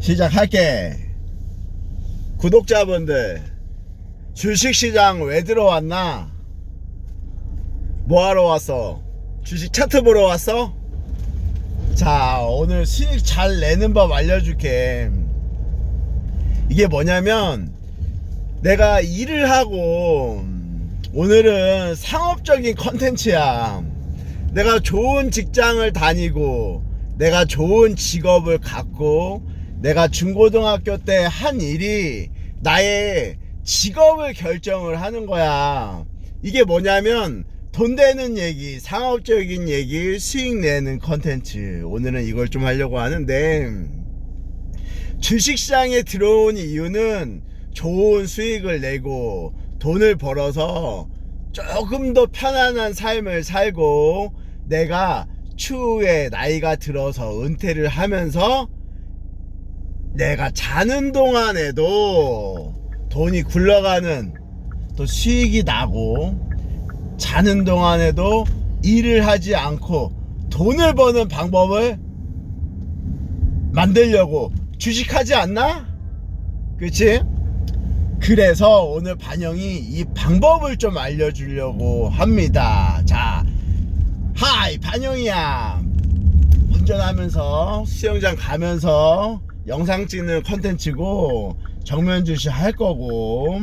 시작할게. 구독자분들, 주식시장 왜 들어왔나? 뭐하러 왔어? 주식 차트 보러 왔어? 자, 오늘 수익 잘 내는 법 알려줄게. 이게 뭐냐면, 내가 일을 하고 오늘은 상업적인 컨텐츠야. 내가 좋은 직장을 다니고 내가 좋은 직업을 갖고 내가 중고등학교 때 한 일이 나의 직업을 결정을 하는 거야. 이게 뭐냐면 돈 되는 얘기, 상업적인 얘기, 수익 내는 컨텐츠. 오늘은 이걸 좀 하려고 하는데, 주식시장에 들어온 이유는 좋은 수익을 내고 돈을 벌어서 조금 더 편안한 삶을 살고 내가 추후에 나이가 들어서 은퇴를 하면서 내가 자는 동안에도 돈이 굴러가는 또 수익이 나고 자는 동안에도 일을 하지 않고 돈을 버는 방법을 만들려고 주식하지 않나? 그치? 그래서 오늘 반영이 이 방법을 좀 알려주려고 합니다. 자, 하이 반영이야. 운전하면서 수영장 가면서 영상 찍는 컨텐츠고 정면 주시 할 거고,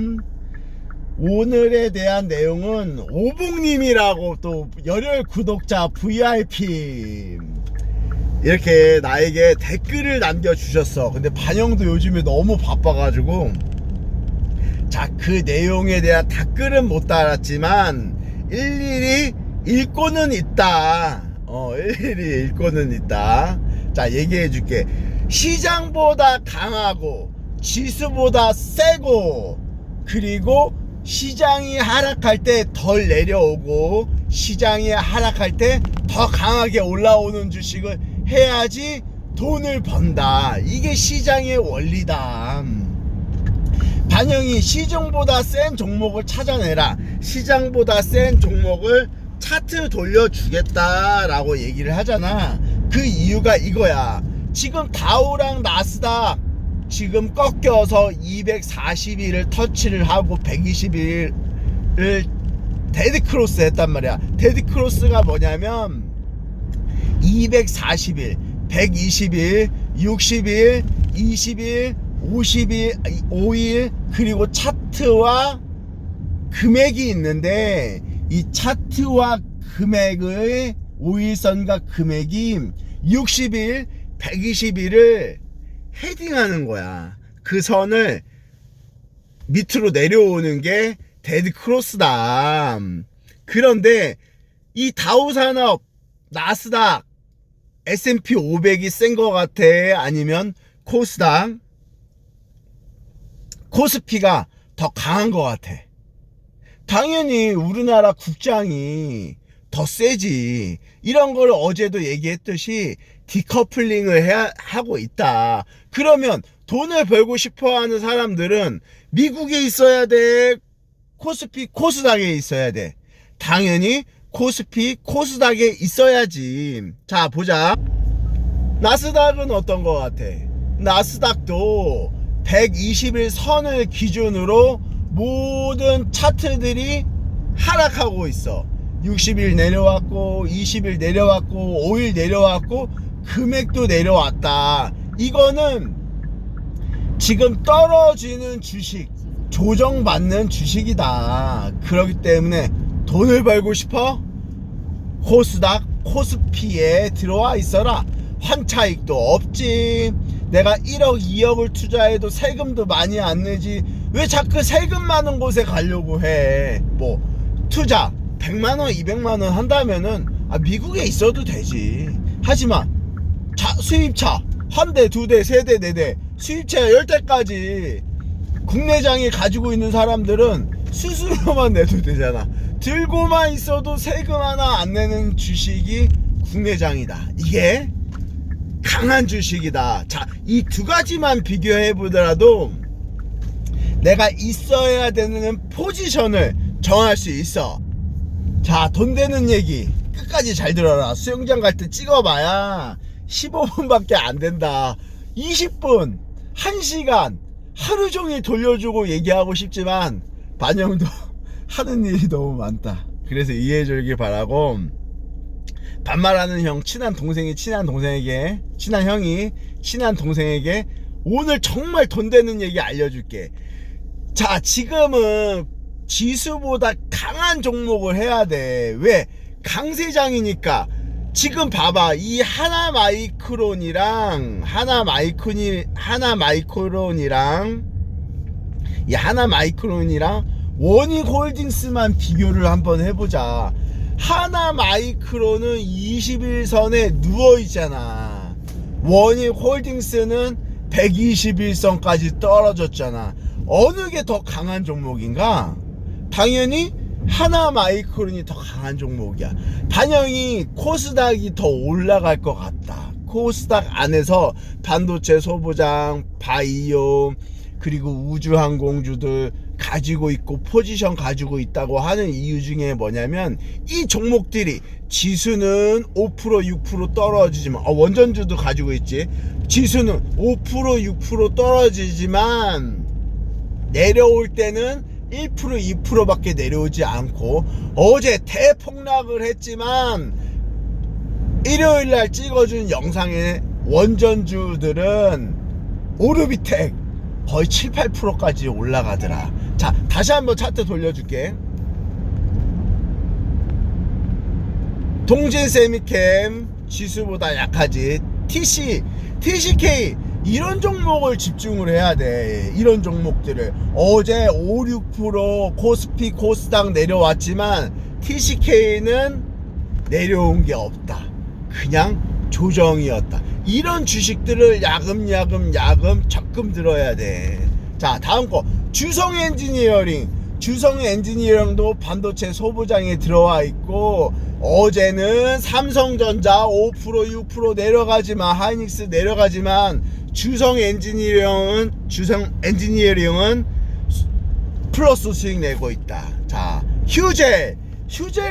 오늘에 대한 내용은 오봉님이라고 또 열혈 구독자 VIP 이렇게 나에게 댓글을 남겨주셨어. 근데 반영도 요즘에 너무 바빠가지고 자, 그 내용에 대한 댓글은 못 달았지만 일일이 읽고는 있다. 일일이 읽고는 있다. 자, 얘기해 줄게. 시장보다 강하고 지수보다 세고, 그리고 시장이 하락할 때 덜 내려오고 시장이 하락할 때 더 강하게 올라오는 주식을 해야지 돈을 번다. 이게 시장의 원리다. 반영이 시중보다 센 종목을 찾아내라. 시장보다 센 종목을 차트 돌려주겠다 라고 얘기를 하잖아. 그 이유가 이거야. 지금 다우랑 나스닥 지금 꺾여서 240일을 터치를 하고 120일을 데드크로스 했단 말이야. 데드크로스가 뭐냐면 240일, 120일, 60일, 20일, 50일, 5일, 그리고 차트와 금액이 있는데, 이 차트와 금액의 5일선과 금액이 60일, 120일을 헤딩하는 거야. 그 선을 밑으로 내려오는 게 데드크로스다. 그런데 이 다우산업, 나스닥, S&P 500이 센 거 같아? 아니면 코스닥, 코스피가 더 강한 것 같아? 당연히 우리나라 국장이 더 세지. 이런 걸 어제도 얘기했듯이 디커플링을 하고 있다. 그러면 돈을 벌고 싶어 하는 사람들은 미국에 있어야 돼? 코스피, 코스닥에 있어야 돼? 당연히 코스피, 코스닥에 있어야지. 자, 보자. 나스닥은 어떤 것 같아? 나스닥도 120일 선을 기준으로 모든 차트들이 하락하고 있어. 60일 내려왔고 20일 내려왔고 5일 내려왔고 금액도 내려왔다. 이거는 지금 떨어지는 주식, 조정받는 주식이다. 그렇기 때문에 돈을 벌고 싶어? 코스닥, 코스피에 들어와 있어라. 환차익도 없지. 내가 1억 2억을 투자해도 세금도 많이 안 내지. 왜 자꾸 세금 많은 곳에 가려고 해? 뭐 투자 100만원 200만원 한다면은 미국에 있어도 되지. 하지만 수입차 한 대, 두 대, 세 대, 네 대, 수입차 10대까지 국내장에 가지고 있는 사람들은 수수료만 내도 되잖아. 들고만 있어도 세금 하나 안 내는 주식이 국내장이다. 이게 강한 주식이다. 자, 이 두 가지만 비교해 보더라도 내가 있어야 되는 포지션을 정할 수 있어. 자, 돈 되는 얘기 끝까지 잘 들어라. 수영장 갈 때 찍어봐야 15분밖에 안 된다. 20분 1시간 하루 종일 돌려주고 얘기하고 싶지만 반영도 하는 일이 너무 많다. 그래서 이해해주길 바라고, 반말하는 형, 친한 동생이 친한 동생에게, 친한 형이 친한 동생에게 오늘 정말 돈 되는 얘기 알려줄게. 자, 지금은 지수보다 강한 종목을 해야 돼. 왜? 강세장이니까. 지금 봐봐, 이 하나마이크론이랑 원익홀딩스만 비교를 한번 해보자. 하나마이크론은 21선에 누워있잖아. 원익홀딩스는 121선까지 떨어졌잖아. 어느 게 더 강한 종목인가? 당연히 하나마이크론이 더 강한 종목이야. 반영이 코스닥이 더 올라갈 것 같다. 코스닥 안에서 반도체 소부장, 바이오, 그리고 우주항공주들 가지고 있고 포지션 가지고 있다고 하는 이유 중에 뭐냐면, 이 종목들이 지수는 5% 6% 떨어지지만, 원전주도 가지고 있지. 지수는 5% 6% 떨어지지만 내려올 때는 1% 2%밖에 내려오지 않고, 어제 대폭락을 했지만 일요일날 찍어준 영상에 원전주들은 오르비텍 거의 7, 8%까지 올라가더라. 자, 다시 한번 차트 돌려줄게. 동진세미캠 지수보다 약하지. TCK 이런 종목을 집중을 해야 돼. 이런 종목들을. 어제 5, 6% 코스피 코스닥 내려왔지만 TCK는 내려온 게 없다. 그냥 조정이었다. 이런 주식들을 야금야금 적금 들어야 돼. 자, 다음 거 주성엔지니어링도 반도체 소부장에 들어와 있고, 어제는 삼성전자 5% 6% 내려가지만, 하이닉스 내려가지만 주성엔지니어링은 플러스 수익 내고 있다. 자, 휴젤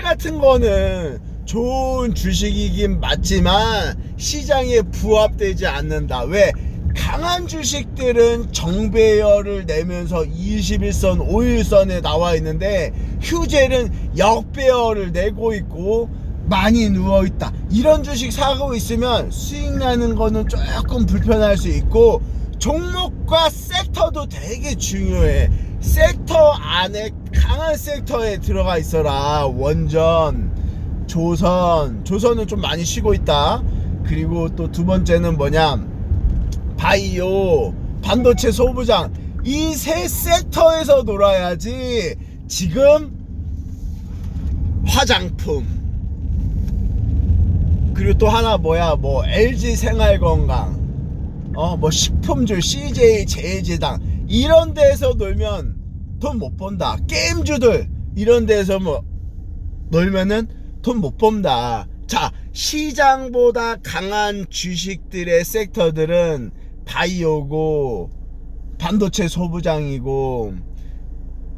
같은 거는 좋은 주식이긴 맞지만 시장에 부합되지 않는다. 왜? 강한 주식들은 정배열을 내면서 21선 5일선에 나와 있는데, 휴젤은 역배열을 내고 있고 많이 누워있다. 이런 주식 사고 있으면 수익 나는 거는 조금 불편할 수 있고, 종목과 섹터도 되게 중요해. 섹터 안에 강한 섹터에 들어가 있어라. 원전, 조선은 좀 많이 쉬고 있다. 그리고 또 두 번째는 뭐냐, 바이오, 반도체 소부장, 이 세 섹터에서 놀아야지. 지금 화장품, 그리고 또 하나 뭐야, 뭐 LG 생활건강, 뭐 식품줄, CJ 제일제당, 이런 데서 놀면 돈 못 번다. 게임주들 이런 데서 뭐 놀면은 돈 못 번다. 자, 시장보다 강한 주식들의 섹터들은 바이오고, 반도체 소부장이고,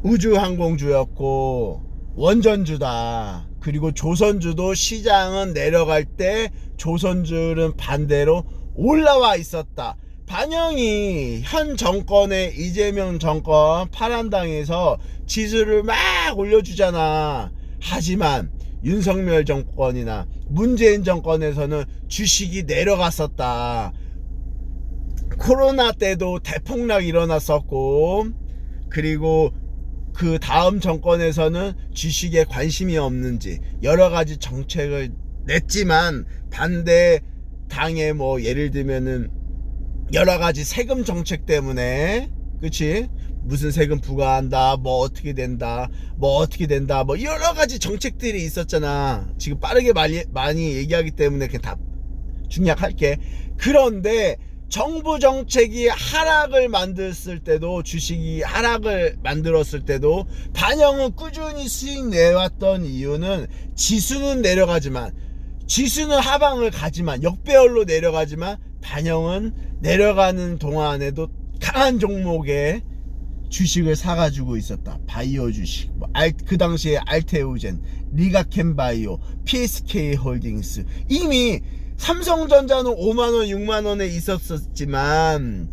우주항공주였고, 원전주다. 그리고 조선주도 시장은 내려갈 때 조선주는 반대로 올라와 있었다. 반영이 현 정권의 이재명 정권 파란당에서 지수를 막 올려주잖아. 하지만 윤석열 정권이나 문재인 정권에서는 주식이 내려갔었다. 코로나 때도 대폭락 일어났었고, 그리고 그 다음 정권에서는 주식에 관심이 없는지 여러가지 정책을 냈지만, 반대 당에 뭐 예를 들면은 여러가지 세금 정책 때문에, 그치? 무슨 세금 부과한다, 뭐 어떻게 된다, 뭐 여러가지 정책들이 있었잖아. 지금 빠르게 많이 얘기하기 때문에 그냥 다 중략할게. 그런데 정부 정책이 하락을 만들었을 때도, 주식이 하락을 만들었을 때도 반영은 꾸준히 수익 내왔던 이유는, 지수는 내려가지만, 지수는 하방을 가지만, 역배열로 내려가지만 반영은 내려가는 동안에도 강한 종목의 주식을 사가지고 있었다. 바이오 주식, 그 당시에 알테오젠, 리가캠바이오, PSK홀딩스. 이미 삼성전자는 5만원 6만원에 있었지만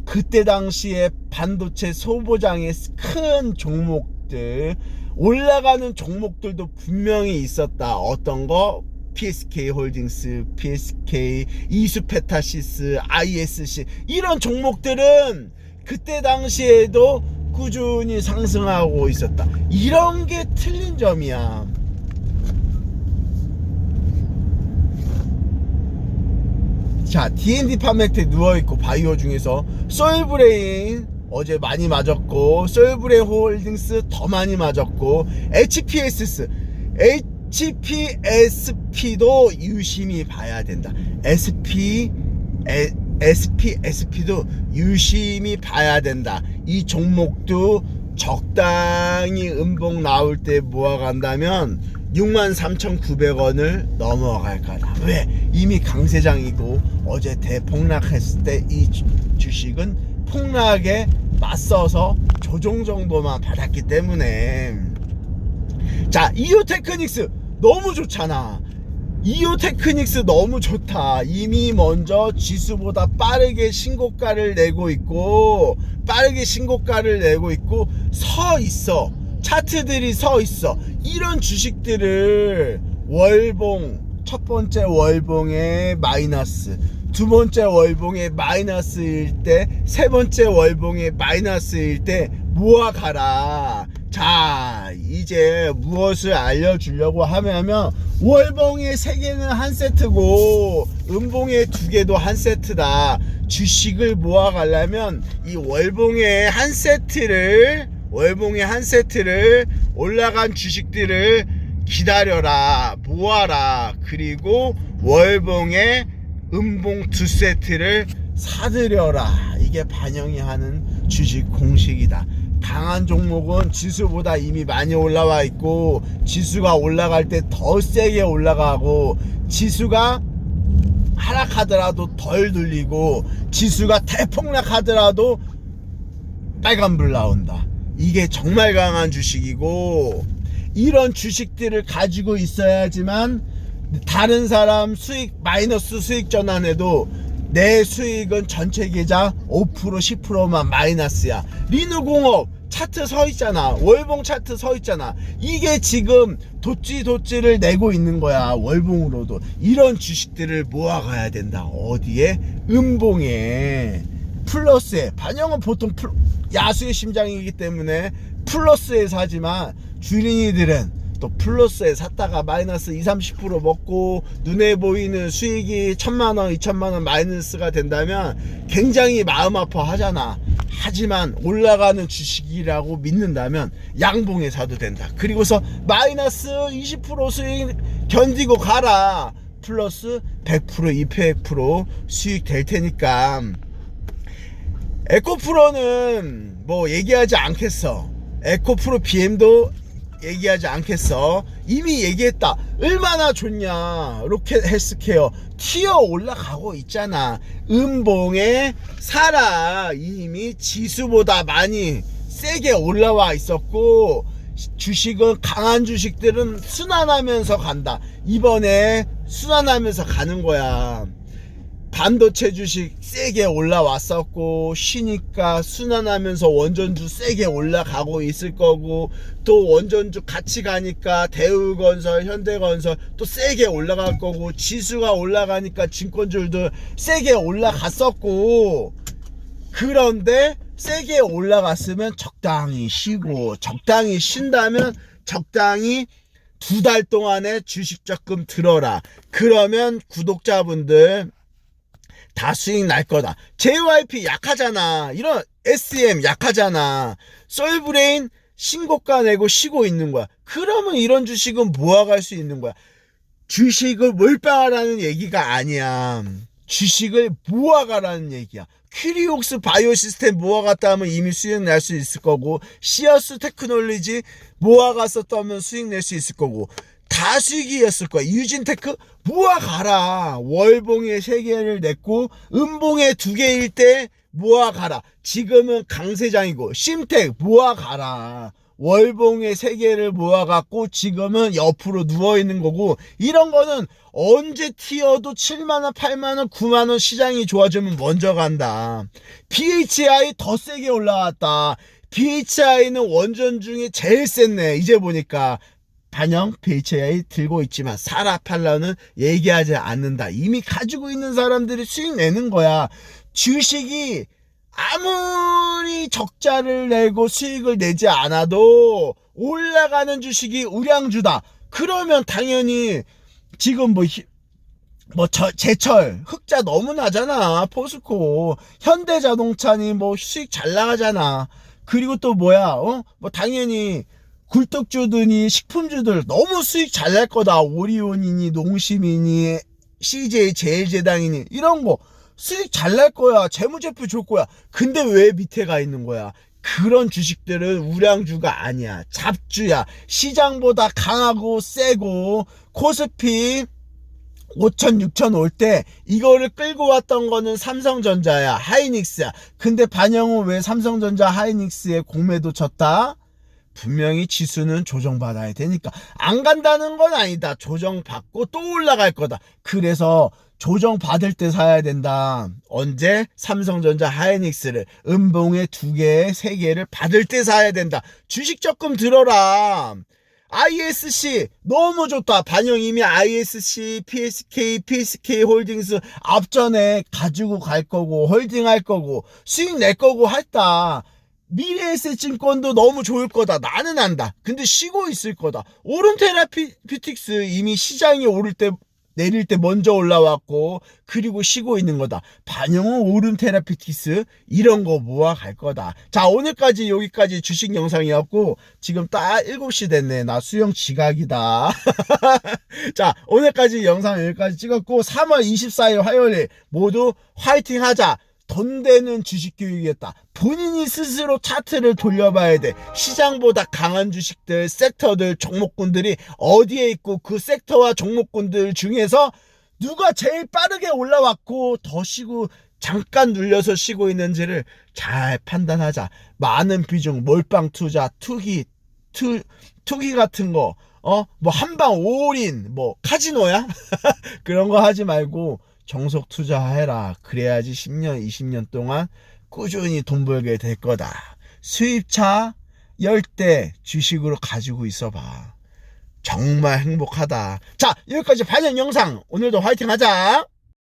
그때 당시에 반도체 소보장의 큰 종목들, 올라가는 종목들도 분명히 있었다. 어떤 거? PSK 홀딩스, PSK, 이수페타시스, ISC, 이런 종목들은 그때 당시에도 꾸준히 상승하고 있었다. 이런 게 틀린 점이야. 자, D&D 파메트에 누워있고 바이오 중에서 솔브레인 어제 많이 맞았고, 솔브레인 홀딩스 더 많이 맞았고, HPSP도 유심히 봐야 된다. SP도 유심히 봐야 된다. 이 종목도 적당히 음봉 나올 때 모아간다면 63,900원을 넘어갈 거다. 왜? 이미 강세장이고 어제 대폭락했을 때 이 주식은 폭락에 맞서서 조정 정도만 받았기 때문에. 자, 이오테크닉스 너무 좋잖아. 이오테크닉스 너무 좋다. 이미 먼저 지수보다 빠르게 신고가를 내고 있고 서 있어. 차트들이 서 있어. 이런 주식들을 월봉, 첫 번째 월봉에 마이너스, 두 번째 월봉에 마이너스일 때, 세 번째 월봉에 마이너스일 때 모아가라. 자, 이제 무엇을 알려주려고 하면 월봉의 3개는 한 세트고 음봉의 2개도 한 세트다. 주식을 모아가려면 이 월봉의 한 세트를 올라간 주식들을 기다려라, 모아라. 그리고 월봉의 음봉 2세트를 사들여라. 이게 반영이 하는 주식 공식이다. 강한 종목은 지수보다 이미 많이 올라와 있고, 지수가 올라갈 때 더 세게 올라가고, 지수가 하락하더라도 덜 눌리고, 지수가 대폭락하더라도 빨간불 나온다. 이게 정말 강한 주식이고, 이런 주식들을 가지고 있어야지만 다른 사람 수익 마이너스 수익 전환해도 내 수익은 전체 계좌 5% 10%만 마이너스야. 리누공업 차트 서 있잖아. 월봉 차트 서 있잖아. 이게 지금 도찌를 내고 있는 거야. 월봉으로도. 이런 주식들을 모아가야 된다. 어디에? 음봉에. 플러스에. 반영은 보통 야수의 심장이기 때문에 플러스에 사지만, 주린이들은 또 플러스에 샀다가 마이너스 20-30% 먹고 눈에 보이는 수익이 1,000만원 2,000만원 마이너스가 된다면 굉장히 마음 아파 하잖아. 하지만 올라가는 주식이라고 믿는다면 양봉에 사도 된다. 그리고서 마이너스 20% 수익 견디고 가라. 플러스 100% 200% 수익 될 테니까. 에코프로는 뭐 얘기하지 않겠어. 에코프로 BM도 얘기하지 않겠어. 이미 얘기했다. 얼마나 좋냐. 로켓 헬스케어 튀어 올라가고 있잖아. 음봉에 사라. 이미 지수보다 많이 세게 올라와 있었고, 주식은 강한 주식들은 순환하면서 간다. 이번에 순환하면서 가는 거야. 반도체 주식 세게 올라왔었고, 쉬니까 순환하면서 원전주 세게 올라가고 있을 거고, 또 원전주 같이 가니까 대우건설, 현대건설 또 세게 올라갈 거고, 지수가 올라가니까 증권주들도 세게 올라갔었고. 그런데 세게 올라갔으면 적당히 쉬고, 적당히 쉰다면 적당히 2달 동안에 주식 적금 들어라. 그러면 구독자분들 다 수익 날 거다. JYP 약하잖아. 이런 SM 약하잖아. 솔브레인 신고가 내고 쉬고 있는 거야. 그러면 이런 주식은 모아갈 수 있는 거야. 주식을 몰빵하라는 얘기가 아니야. 주식을 모아가라는 얘기야. 큐리옥스 바이오시스템 모아갔다 하면 이미 수익 낼 수 있을 거고, 시어스 테크놀로지 모아갔었다면 수익 낼 수 있을 거고, 다 수익이었을 거야. 유진테크 모아가라. 월봉에 3개를 냈고 음봉에 2개일 때 모아가라. 지금은 강세장이고, 심텍 모아가라. 월봉의 3개를 모아갖고 지금은 옆으로 누워있는 거고, 이런 거는 언제 튀어도 7만원, 8만원, 9만원 시장이 좋아지면 먼저 간다. BHI 더 세게 올라왔다. BHI는 원전 중에 제일 셌네. 이제 보니까. 반영 BHI 들고 있지만 사라 팔라는 얘기하지 않는다. 이미 가지고 있는 사람들이 수익 내는 거야. 주식이 아무리 적자를 내고 수익을 내지 않아도 올라가는 주식이 우량주다. 그러면 당연히 지금 제철 흑자 너무 나잖아. 포스코, 현대자동차니 수익 잘 나가잖아. 그리고 또 당연히 굴뚝주들이 식품주들 너무 수익 잘 날 거다. 오리온이니 농심이니 CJ 제일제당이니 이런 거 수익 잘 날 거야. 재무제표 좋을 거야. 근데 왜 밑에 가 있는 거야? 그런 주식들은 우량주가 아니야. 잡주야. 시장보다 강하고 세고, 코스피 5천 6천 올 때 이거를 끌고 왔던 거는 삼성전자야, 하이닉스야. 근데 반영은 왜 삼성전자 하이닉스에 공매도 쳤다? 분명히 지수는 조정받아야 되니까. 안 간다는 건 아니다. 조정받고 또 올라갈 거다. 그래서 조정받을 때 사야 된다. 언제? 삼성전자 하이닉스를 음봉에 2개, 3개를 받을 때 사야 된다. 주식 적금 들어라. ISC 너무 좋다. 반영 이미 ISC, PSK 홀딩스 앞전에 가지고 갈 거고 홀딩할 거고 수익 낼 거고 했다. 미래에셋증권도 너무 좋을 거다. 나는 안다. 근데 쉬고 있을 거다. 오른테라피틱스 이미 시장이 오를 때 내릴 때 먼저 올라왔고, 그리고 쉬고 있는 거다. 반영은 오른테라피틱스 이런 거 모아 갈 거다. 자, 오늘까지 여기까지 주식 영상이었고, 지금 딱 7시 됐네. 나 수영 지각이다. 자, 오늘까지 영상 여기까지 찍었고, 3월 24일 화요일 모두 화이팅 하자. 돈 되는 주식 교육이었다. 본인이 스스로 차트를 돌려봐야 돼. 시장보다 강한 주식들, 섹터들, 종목군들이 어디에 있고 그 섹터와 종목군들 중에서 누가 제일 빠르게 올라왔고 더 쉬고 잠깐 눌려서 쉬고 있는지를 잘 판단하자. 많은 비중, 몰빵 투자, 투기 같은 거, 한방 올인, 카지노야? 그런 거 하지 말고 정석 투자해라. 그래야지 10년, 20년 동안 꾸준히 돈 벌게 될 거다. 수입차 10대 주식으로 가지고 있어봐. 정말 행복하다. 자, 여기까지 반영 영상. 오늘도 화이팅 하자.